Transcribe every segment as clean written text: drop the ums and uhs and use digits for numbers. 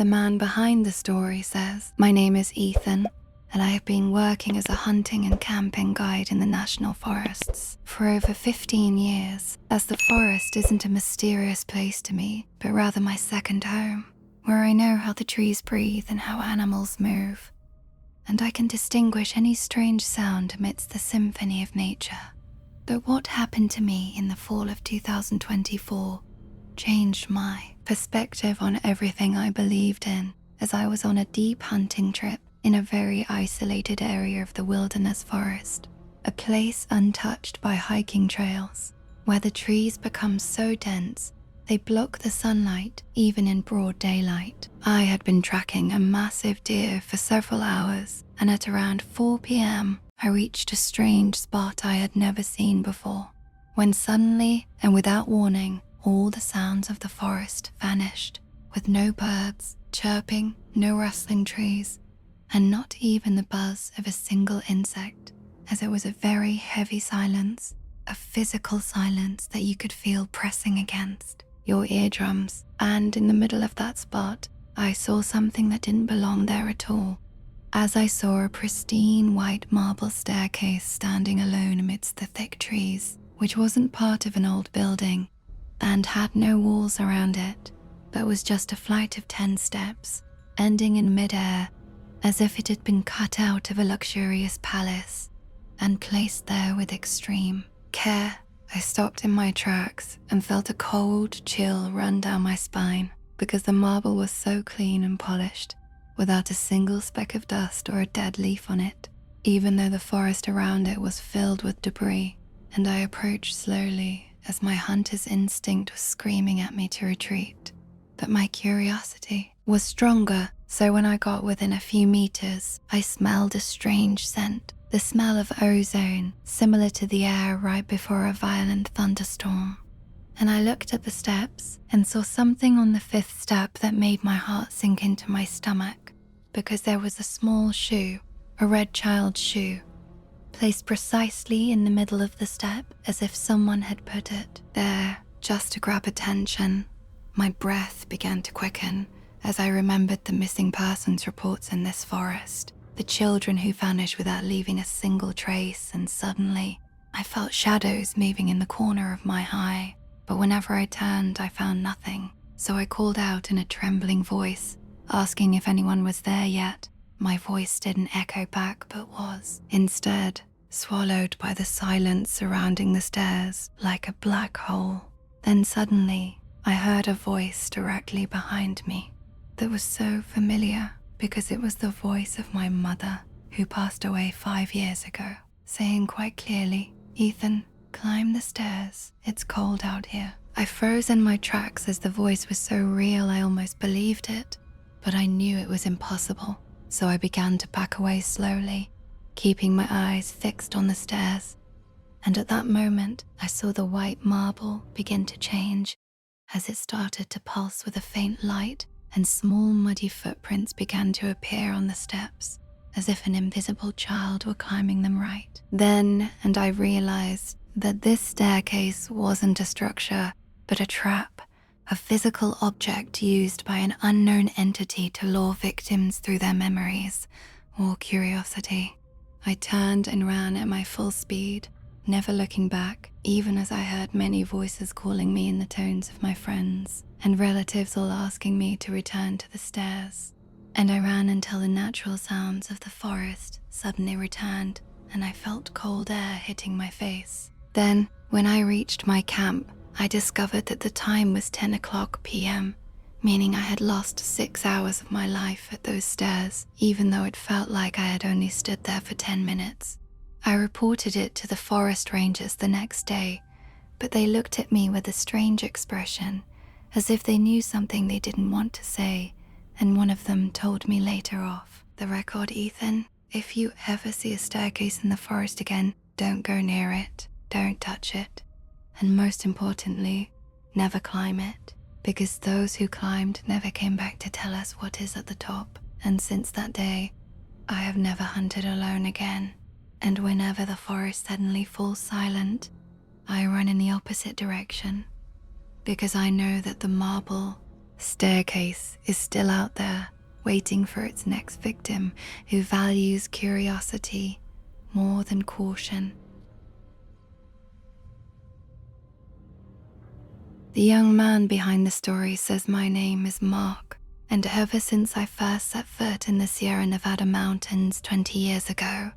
The man behind the story says, "My name is Ethan, and I have been working as a hunting and camping guide in the national forests for over 15 years, as the forest isn't a mysterious place to me, but rather my second home, where I know how the trees breathe and how animals move, and I can distinguish any strange sound amidst the symphony of nature." But what happened to me in the fall of 2024 changed my perspective on everything I believed in, as I was on a deep hunting trip in a very isolated area of the wilderness forest, a place untouched by hiking trails, where the trees become so dense they block the sunlight even in broad daylight. I had been tracking a massive deer for several hours, and at around 4 p.m. I reached a strange spot I had never seen before, when suddenly and without warning, all the sounds of the forest vanished, with no birds chirping, no rustling trees, and not even the buzz of a single insect, as it was a very heavy silence, a physical silence that you could feel pressing against your eardrums. And in the middle of that spot, I saw something that didn't belong there at all, as I saw a pristine white marble staircase standing alone amidst the thick trees, which wasn't part of an old building and had no walls around it, but was just a flight of 10 steps, ending in midair, as if it had been cut out of a luxurious palace and placed there with extreme care. I stopped in my tracks and felt a cold chill run down my spine, because the marble was so clean and polished, without a single speck of dust or a dead leaf on it, even though the forest around it was filled with debris. And I approached slowly, as my hunter's instinct was screaming at me to retreat. But my curiosity was stronger, so when I got within a few meters, I smelled a strange scent, the smell of ozone, similar to the air right before a violent thunderstorm. And I looked at the steps and saw something on the 5th step that made my heart sink into my stomach, because there was a small shoe, a red child's shoe, placed precisely in the middle of the step, as if someone had put it there just to grab attention. My breath began to quicken as I remembered the missing persons reports in this forest, the children who vanished without leaving a single trace, and suddenly I felt shadows moving in the corner of my eye. But whenever I turned, I found nothing, so I called out in a trembling voice, asking if anyone was there yet. My voice didn't echo back, but was, instead, swallowed by the silence surrounding the stairs like a black hole. Then suddenly, I heard a voice directly behind me that was so familiar, because it was the voice of my mother, who passed away 5 years ago, saying quite clearly, "Ethan, climb the stairs, it's cold out here." I froze in my tracks, as the voice was so real I almost believed it, but I knew it was impossible, so I began to back away slowly, keeping my eyes fixed on the stairs. And at that moment, I saw the white marble begin to change, as it started to pulse with a faint light, and small muddy footprints began to appear on the steps, as if an invisible child were climbing them right. Then, and I realized that this staircase wasn't a structure, but a trap, a physical object used by an unknown entity to lure victims through their memories or curiosity. I turned and ran at my full speed, never looking back, even as I heard many voices calling me in the tones of my friends, and relatives all asking me to return to the stairs. And I ran until the natural sounds of the forest suddenly returned, and I felt cold air hitting my face. Then, when I reached my camp, I discovered that the time was 10 o'clock p.m., meaning I had lost 6 hours of my life at those stairs, even though it felt like I had only stood there for 10 minutes. I reported it to the forest rangers the next day, but they looked at me with a strange expression, as if they knew something they didn't want to say, and one of them told me later off the record, "Ethan, if you ever see a staircase in the forest again, don't go near it, don't touch it, and most importantly, never climb it, because those who climbed never came back to tell us what is at the top." And since that day, I have never hunted alone again, and whenever the forest suddenly falls silent, I run in the opposite direction, because I know that the marble staircase is still out there, waiting for its next victim who values curiosity more than caution. The young man behind the story says my name is Mark, and ever since I first set foot in the Sierra Nevada mountains 20 years ago,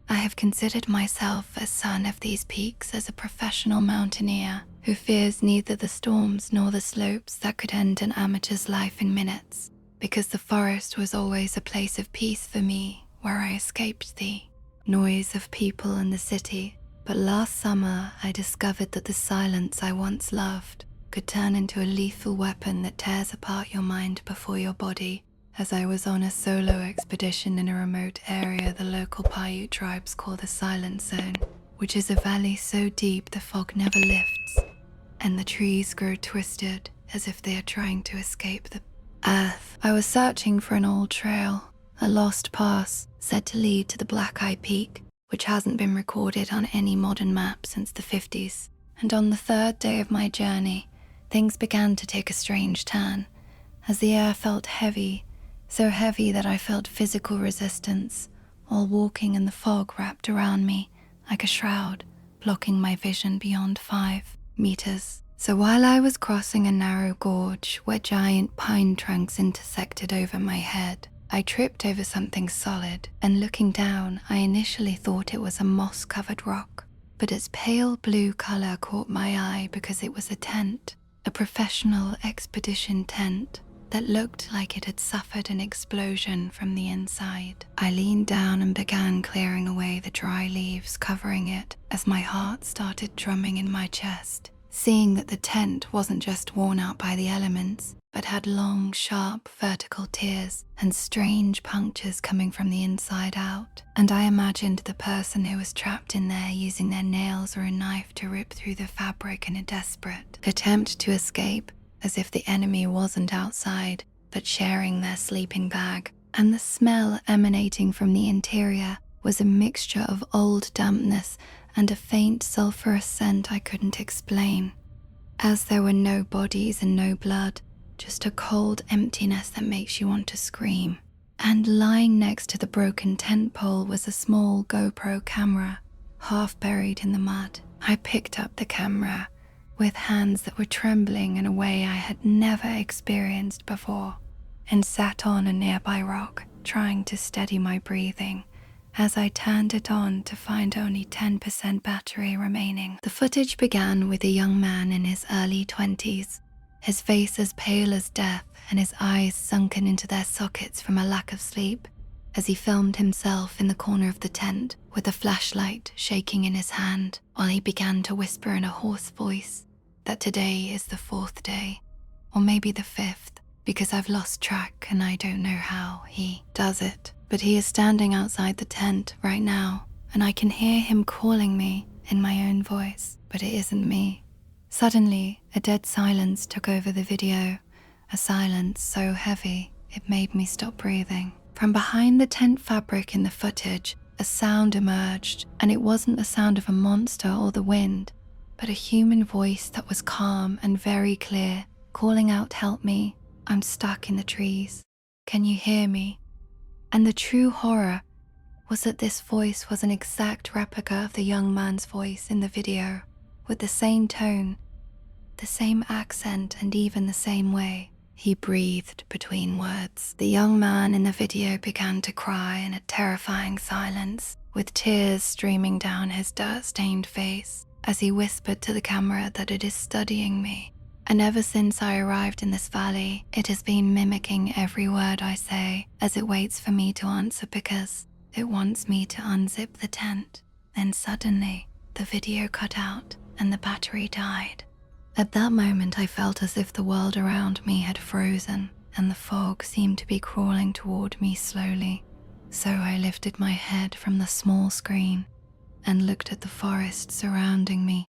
I have considered myself a son of these peaks as a professional mountaineer who fears neither the storms nor the slopes that could end an amateur's life in minutes, because the forest was always a place of peace for me where I escaped the noise of people in the city. But last summer I discovered that the silence I once loved could turn into a lethal weapon that tears apart your mind before your body, as I was on a solo expedition in a remote area the local Paiute tribes call the Silent Zone, which is a valley so deep the fog never lifts, and the trees grow twisted as if they are trying to escape the earth. I was searching for an old trail, a lost pass said to lead to the Black Eye Peak, which hasn't been recorded on any modern map since the 50s. And on the third day of my journey, things began to take a strange turn, as the air felt heavy, so heavy that I felt physical resistance, while walking in the fog wrapped around me like a shroud, blocking my vision beyond 5 meters. So while I was crossing a narrow gorge where giant pine trunks intersected over my head, I tripped over something solid, and looking down, I initially thought it was a moss-covered rock, but its pale blue color caught my eye because it was a tent, a professional expedition tent that looked like it had suffered an explosion from the inside. I leaned down and began clearing away the dry leaves covering it as my heart started drumming in my chest, seeing that the tent wasn't just worn out by the elements, but had long, sharp, vertical tears and strange punctures coming from the inside out. And I imagined the person who was trapped in there using their nails or a knife to rip through the fabric in a desperate attempt to escape, as if the enemy wasn't outside, but sharing their sleeping bag. And the smell emanating from the interior was a mixture of old dampness and a faint sulfurous scent I couldn't explain. As there were no bodies and no blood, just a cold emptiness that makes you want to scream. And lying next to the broken tent pole was a small GoPro camera, half buried in the mud. I picked up the camera with hands that were trembling in a way I had never experienced before, and sat on a nearby rock, trying to steady my breathing as I turned it on to find only 10% battery remaining. The footage began with a young man in his early 20s, his face as pale as death and his eyes sunken into their sockets from a lack of sleep, as he filmed himself in the corner of the tent with a flashlight shaking in his hand, while he began to whisper in a hoarse voice that today is the 4th day, or maybe the 5th, because I've lost track and I don't know how he does it. But he is standing outside the tent right now, and I can hear him calling me in my own voice, but it isn't me. Suddenly, a dead silence took over the video, a silence so heavy it made me stop breathing. From behind the tent fabric in the footage, a sound emerged, and it wasn't the sound of a monster or the wind, but a human voice that was calm and very clear, calling out, "Help me, I'm stuck in the trees. Can you hear me?" And the true horror was that this voice was an exact replica of the young man's voice in the video, with the same tone, the same accent, and even the same way he breathed between words. The young man in the video began to cry in a terrifying silence, with tears streaming down his dirt-stained face as he whispered to the camera that it is studying me. And ever since I arrived in this valley, it has been mimicking every word I say as it waits for me to answer because it wants me to unzip the tent. Then suddenly, the video cut out and the battery died. At that moment, I felt as if the world around me had frozen and the fog seemed to be crawling toward me slowly. So I lifted my head from the small screen and looked at the forest surrounding me,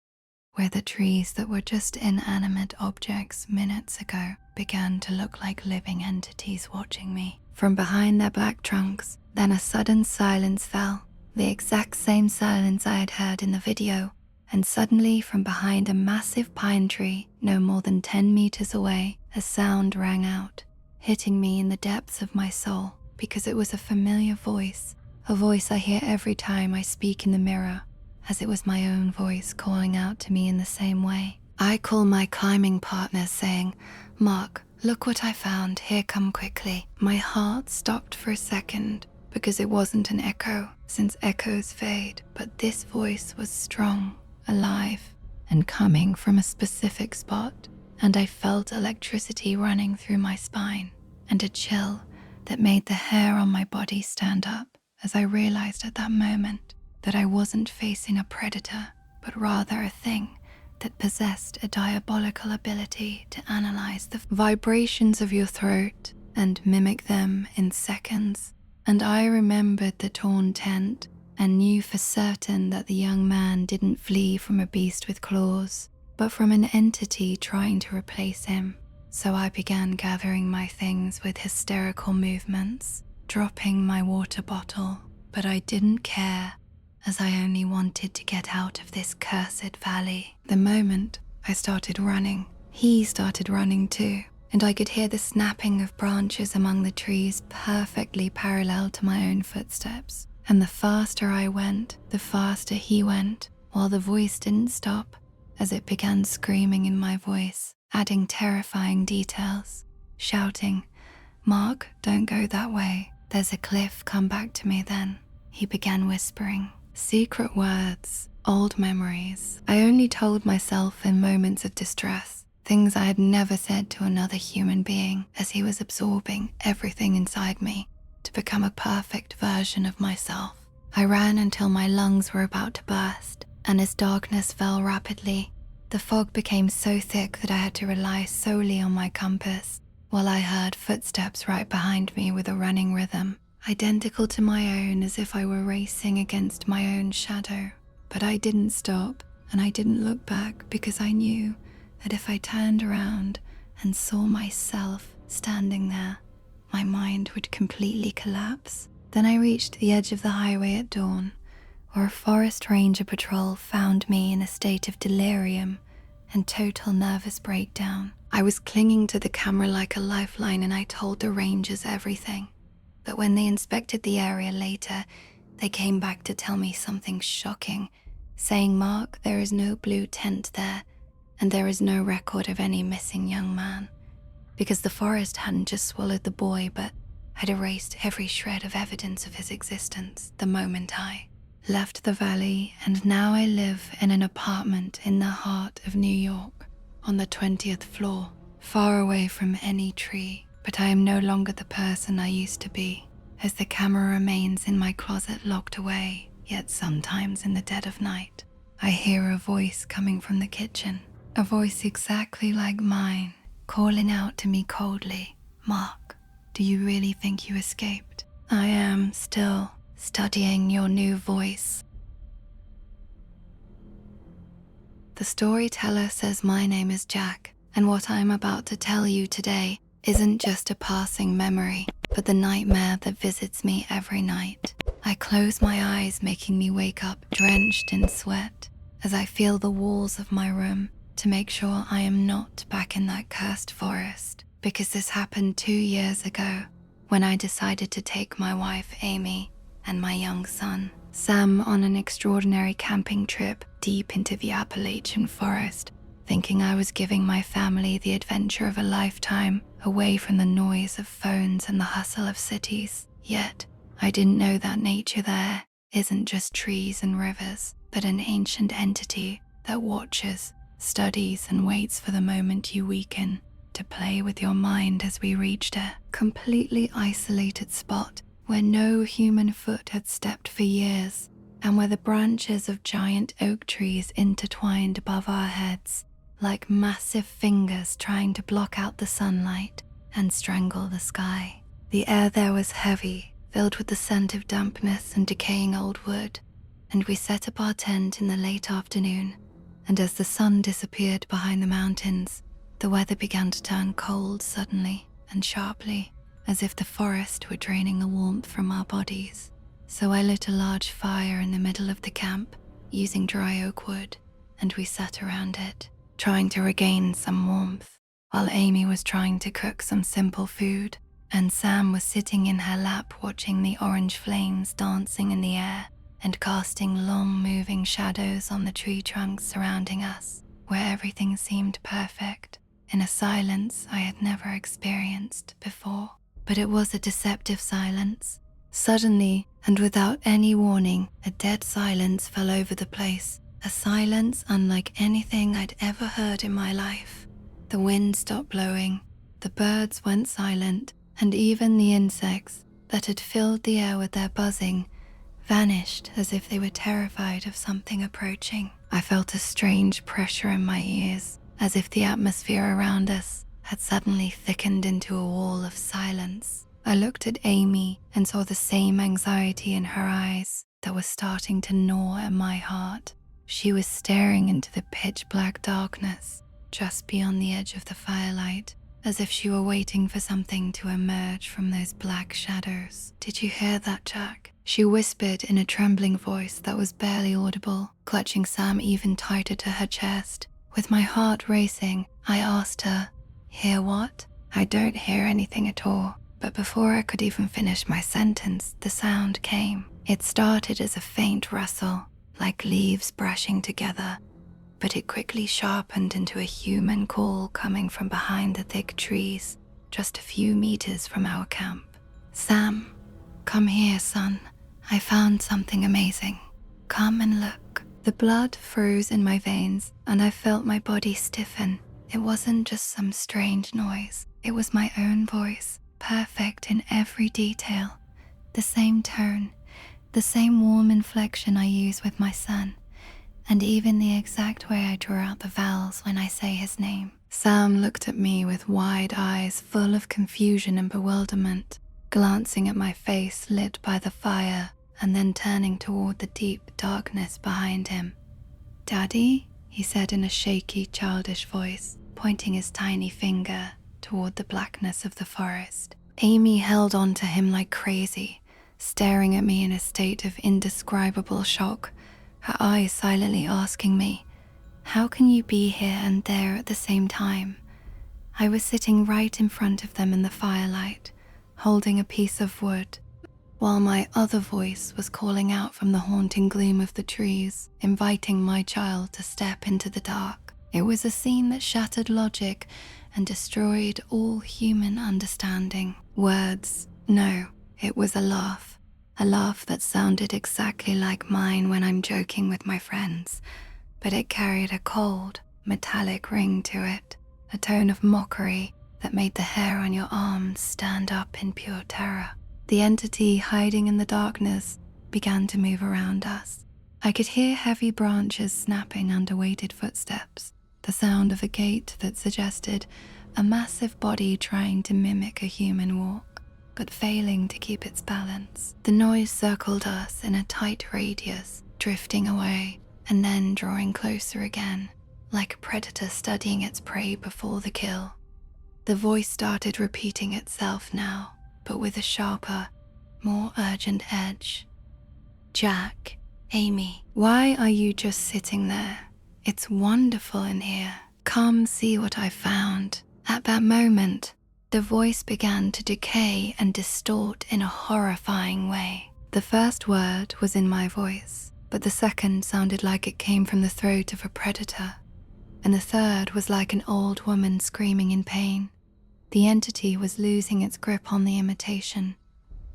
where the trees that were just inanimate objects minutes ago began to look like living entities watching me from behind their black trunks. Then a sudden silence fell, the exact same silence I had heard in the video, and suddenly from behind a massive pine tree no more than 10 meters away, a sound rang out, hitting me in the depths of my soul because it was a familiar voice, a voice I hear every time I speak in the mirror, as it was my own voice calling out to me in the same way. I call my climbing partner saying, "Mark, look what I found, here, come quickly." My heart stopped for a second because it wasn't an echo, since echoes fade, but this voice was strong, alive, and coming from a specific spot, and I felt electricity running through my spine and a chill that made the hair on my body stand up as I realized at that moment that I wasn't facing a predator, but rather a thing that possessed a diabolical ability to analyze the vibrations of your throat and mimic them in seconds. And I remembered the torn tent and knew for certain that the young man didn't flee from a beast with claws, but from an entity trying to replace him. So I began gathering my things with hysterical movements, dropping my water bottle, but I didn't care, as I only wanted to get out of this cursed valley. The moment I started running, he started running too, and I could hear the snapping of branches among the trees perfectly parallel to my own footsteps. And the faster I went, the faster he went, while the voice didn't stop, as it began screaming in my voice, adding terrifying details, shouting, "Mark, don't go that way. There's a cliff, come back to me then." He began whispering. Secret words, old memories. I only told myself in moments of distress, things I had never said to another human being, as he was absorbing everything inside me to become a perfect version of myself. I ran until my lungs were about to burst, and as darkness fell rapidly, the fog became so thick that I had to rely solely on my compass, while I heard footsteps right behind me with a running rhythm, identical to my own, as if I were racing against my own shadow. But I didn't stop, and I didn't look back because I knew that if I turned around and saw myself standing there, my mind would completely collapse. Then I reached the edge of the highway at dawn, where a forest ranger patrol found me in a state of delirium and total nervous breakdown. I was clinging to the camera like a lifeline, and I told the rangers everything. But when they inspected the area later, they came back to tell me something shocking, saying, "Mark, there is no blue tent there, and there is no record of any missing young man," because the forest hadn't just swallowed the boy, but had erased every shred of evidence of his existence the moment I left the valley. And now I live in an apartment in the heart of New York, on the 20th floor, far away from any tree. But I am no longer the person I used to be, as the camera remains in my closet locked away. Yet sometimes in the dead of night, I hear a voice coming from the kitchen, a voice exactly like mine, calling out to me coldly, "Mark, do you really think you escaped? I am still studying your new voice." The storyteller says my name is Jack, and what I am about to tell you today isn't just a passing memory, but the nightmare that visits me every night. I close my eyes, making me wake up drenched in sweat as I feel the walls of my room to make sure I am not back in that cursed forest, because this happened 2 years ago when I decided to take my wife Amy and my young son Sam on an extraordinary camping trip deep into the Appalachian forest, thinking I was giving my family the adventure of a lifetime away from the noise of phones and the hustle of cities. Yet, I didn't know that nature there isn't just trees and rivers, but an ancient entity that watches, studies, and waits for the moment you weaken to play with your mind. As we reached a completely isolated spot where no human foot had stepped for years, and where the branches of giant oak trees intertwined above our heads like massive fingers trying to block out the sunlight and strangle the sky. The air there was heavy, filled with the scent of dampness and decaying old wood, and we set up our tent in the late afternoon, and as the sun disappeared behind the mountains, the weather began to turn cold suddenly and sharply, as if the forest were draining the warmth from our bodies. So I lit a large fire in the middle of the camp, using dry oak wood, and we sat around it, trying to regain some warmth, while Amy was trying to cook some simple food, and Sam was sitting in her lap watching the orange flames dancing in the air and casting long moving shadows on the tree trunks surrounding us, where everything seemed perfect, in a silence I had never experienced before. But it was a deceptive silence. Suddenly, and without any warning, a dead silence fell over the place, a silence unlike anything I'd ever heard in my life. The wind stopped blowing, the birds went silent, and even the insects that had filled the air with their buzzing vanished as if they were terrified of something approaching. I felt a strange pressure in my ears, as if the atmosphere around us had suddenly thickened into a wall of silence. I looked at Amy and saw the same anxiety in her eyes that was starting to gnaw at my heart. She was staring into the pitch black darkness just beyond the edge of the firelight, as if she were waiting for something to emerge from those black shadows. "Did you hear that, Jack?" She whispered in a trembling voice that was barely audible, clutching Sam even tighter to her chest. With my heart racing, I asked her, "Hear what?" "I don't hear anything at all." But before I could even finish my sentence, the sound came. It started as a faint rustle, like leaves brushing together, but it quickly sharpened into a human call coming from behind the thick trees, just a few meters from our camp. "Sam, come here, son. I found something amazing. Come and look." The blood froze in my veins, and I felt my body stiffen. It wasn't just some strange noise. It was my own voice, perfect in every detail. The same tone, the same warm inflection I use with my son, and even the exact way I draw out the vowels when I say his name. Sam looked at me with wide eyes full of confusion and bewilderment, glancing at my face lit by the fire and then turning toward the deep darkness behind him. "Daddy?" he said in a shaky, childish voice, pointing his tiny finger toward the blackness of the forest. Amy held on to him like crazy, staring at me in a state of indescribable shock, her eyes silently asking me, "How can you be here and there at the same time?" I was sitting right in front of them in the firelight, holding a piece of wood, while my other voice was calling out from the haunting gloom of the trees, inviting my child to step into the dark. It was a scene that shattered logic and destroyed all human understanding. Words, no, it was a laugh that sounded exactly like mine when I'm joking with my friends, but it carried a cold, metallic ring to it, a tone of mockery that made the hair on your arms stand up in pure terror. The entity hiding in the darkness began to move around us. I could hear heavy branches snapping under weighted footsteps, the sound of a gait that suggested a massive body trying to mimic a human walk, but failing to keep its balance. The noise circled us in a tight radius, drifting away and then drawing closer again, like a predator studying its prey before the kill. The voice started repeating itself now, but with a sharper, more urgent edge. "Jack, Amy, why are you just sitting there? It's wonderful in here. Come see what I found." At that moment, the voice began to decay and distort in a horrifying way. The first word was in my voice, but the second sounded like it came from the throat of a predator, and the third was like an old woman screaming in pain. The entity was losing its grip on the imitation,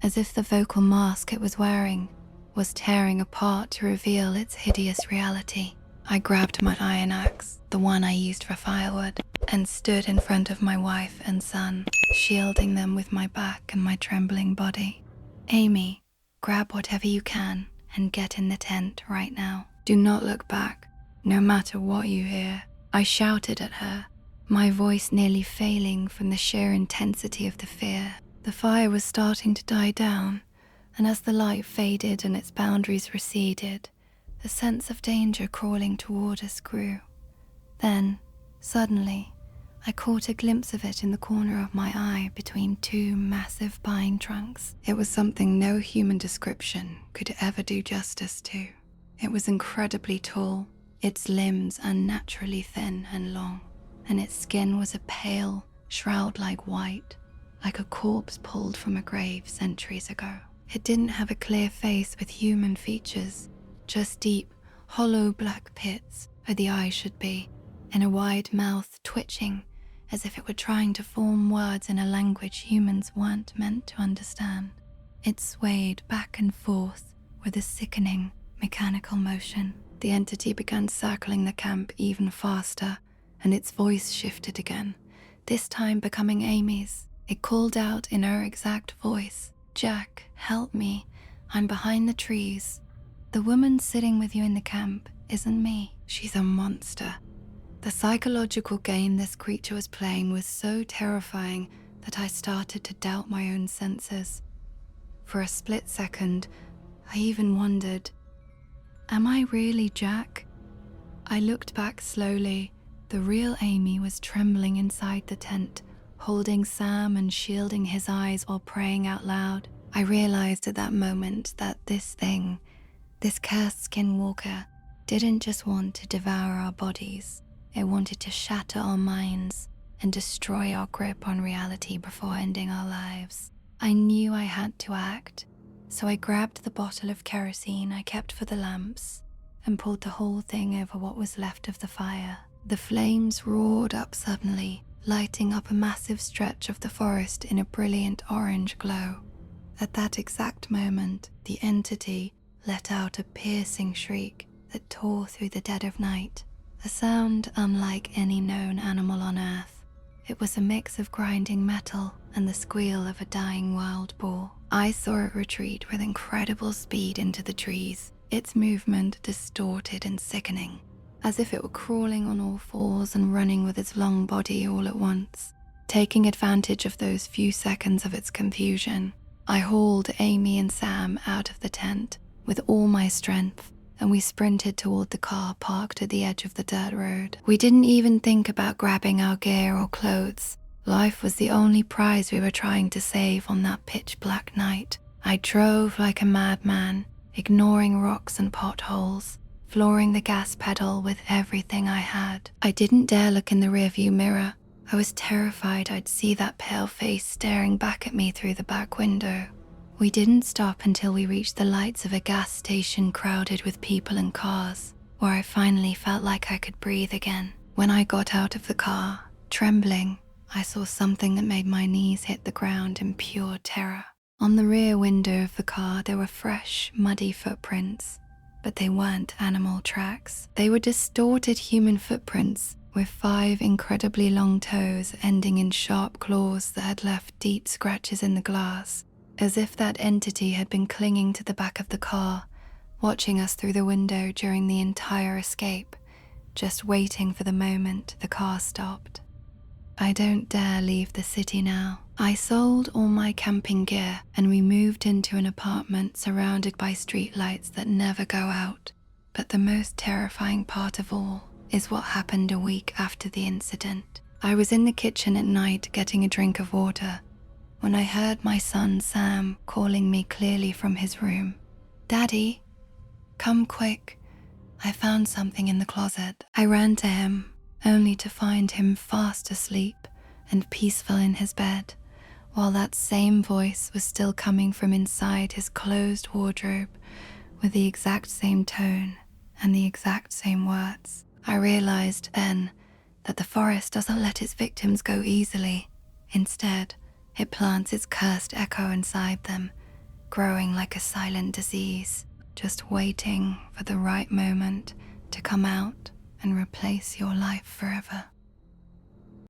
as if the vocal mask it was wearing was tearing apart to reveal its hideous reality. I grabbed my iron axe, the one I used for firewood, and stood in front of my wife and son, shielding them with my back and my trembling body. "Amy, grab whatever you can and get in the tent right now. Do not look back, no matter what you hear." I shouted at her, my voice nearly failing from the sheer intensity of the fear. The fire was starting to die down, and as the light faded and its boundaries receded, the sense of danger crawling toward us grew. Then, suddenly, I caught a glimpse of it in the corner of my eye between two massive pine trunks. It was something no human description could ever do justice to. It was incredibly tall, its limbs unnaturally thin and long, and its skin was a pale, shroud-like white, like a corpse pulled from a grave centuries ago. It didn't have a clear face with human features, just deep, hollow black pits where the eyes should be, and a wide mouth twitching as if it were trying to form words in a language humans weren't meant to understand. It swayed back and forth with a sickening, mechanical motion. The entity began circling the camp even faster, and its voice shifted again, this time becoming Amy's. It called out in her exact voice, "Jack, help me. I'm behind the trees. The woman sitting with you in the camp isn't me. She's a monster." The psychological game this creature was playing was so terrifying that I started to doubt my own senses. For a split second, I even wondered, am I really Jack? I looked back slowly. The real Amy was trembling inside the tent, holding Sam and shielding his eyes while praying out loud. I realized at that moment that this thing, this cursed skinwalker, didn't just want to devour our bodies. It wanted to shatter our minds and destroy our grip on reality before ending our lives. I knew I had to act, so I grabbed the bottle of kerosene I kept for the lamps and pulled the whole thing over what was left of the fire. The flames roared up suddenly, lighting up a massive stretch of the forest in a brilliant orange glow. At that exact moment, the entity let out a piercing shriek that tore through the dead of night, a sound unlike any known animal on Earth. It was a mix of grinding metal and the squeal of a dying wild boar. I saw it retreat with incredible speed into the trees, its movement distorted and sickening, as if it were crawling on all fours and running with its long body all at once. Taking advantage of those few seconds of its confusion, I hauled Amy and Sam out of the tent with all my strength, and we sprinted toward the car parked at the edge of the dirt road. We didn't even think about grabbing our gear or clothes. Life was the only prize we were trying to save on that pitch-black night. I drove like a madman, ignoring rocks and potholes, flooring the gas pedal with everything I had. I didn't dare look in the rearview mirror. I was terrified I'd see that pale face staring back at me through the back window. We didn't stop until we reached the lights of a gas station crowded with people and cars, where I finally felt like I could breathe again. When I got out of the car, trembling, I saw something that made my knees hit the ground in pure terror. On the rear window of the car, there were fresh, muddy footprints, but they weren't animal tracks. They were distorted human footprints with 5 incredibly long toes ending in sharp claws that had left deep scratches in the glass, as if that entity had been clinging to the back of the car, watching us through the window during the entire escape, just waiting for the moment the car stopped. I don't dare leave the city now. I sold all my camping gear and we moved into an apartment surrounded by streetlights that never go out. But the most terrifying part of all is what happened a week after the incident. I was in the kitchen at night getting a drink of water when I heard my son Sam calling me clearly from his room. "Daddy, come quick. I found something in the closet." I ran to him, only to find him fast asleep and peaceful in his bed, while that same voice was still coming from inside his closed wardrobe with the exact same tone and the exact same words. I realized then that the forest doesn't let its victims go easily. Instead, it plants its cursed echo inside them, growing like a silent disease, just waiting for the right moment to come out and replace your life forever.